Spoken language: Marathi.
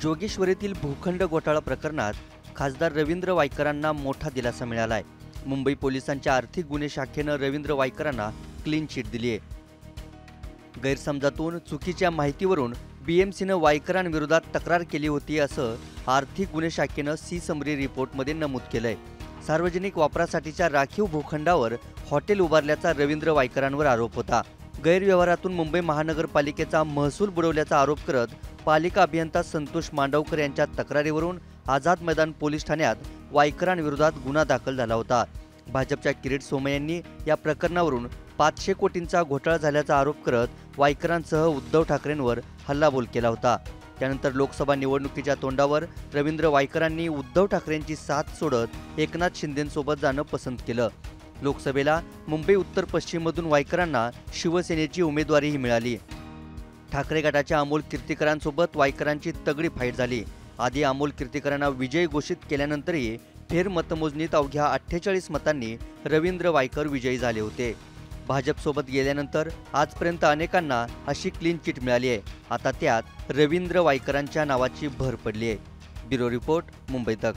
जोगेश्वरीतील भूखंड घोटाळा प्रकरणात खासदार रवींद्र वायकरांना मोठा दिलासा मिळालाय। मुंबई पोलिसांच्या आर्थिक गुन्हे शाखेनं रवींद्र वायकरांना क्लीन चिट दिली आहे। गैरसमजातून चुकीच्या माहितीवरून बीएमसीनं वायकरांविरोधात तक्रार केली होती असं आर्थिक गुन्हे शाखेनं सी समरी रिपोर्टमध्ये नमूद केलंय। सार्वजनिक वापरासाठीच्या राखीव भूखंडावर हॉटेल उभारल्याचा रवींद्र वायकरांवर आरोप होता। गैरव्यवहारातून मुंबई महानगरपालिकेचा महसूल बुडवल्याचा आरोप करत पालिका अभियंता संतोष मांडवकर यांच्या तक्रारीवरून आझाद मैदान पोलीस ठाण्यात वायकरांविरोधात गुन्हा दाखल झाला होता। भाजपच्या किरीट सोमय्या यांनी या प्रकरणावरून 500 कोटींचा घोटाळा झाल्याचा आरोप करत वायकरांसह उद्धव ठाकरेंवर हल्लाबोल केला होता। त्यानंतर लोकसभा निवडणुकीच्या तोंडावर रवींद्र वायकरांनी उद्धव ठाकरेंची साथ सोडत एकनाथ शिंदेंसोबत जाणं पसंत केलं। लोकसभेला मुंबई उत्तर पश्चिममधून वायकरांना शिवसेनेची उमेदवारीही मिळाली। ठाकरे गटाच्या अमोल कीर्तीकरांसोबत वायकरांची तगडी फाईट झाली। आधी अमोल कीर्तीकरांना विजयी घोषित केल्यानंतरही फेर मतमोजणीत अवघ्या 48 मतांनी रवींद्र वायकर विजयी झाले होते। भाजपसोबत गेल्यानंतर आजपर्यंत अनेकांना अशी क्लीन चिट मिळाली आहे। आता त्यात रवींद्र वायकरांच्या नावाची भर पडली आहे। ब्युरो रिपोर्ट, मुंबई तक।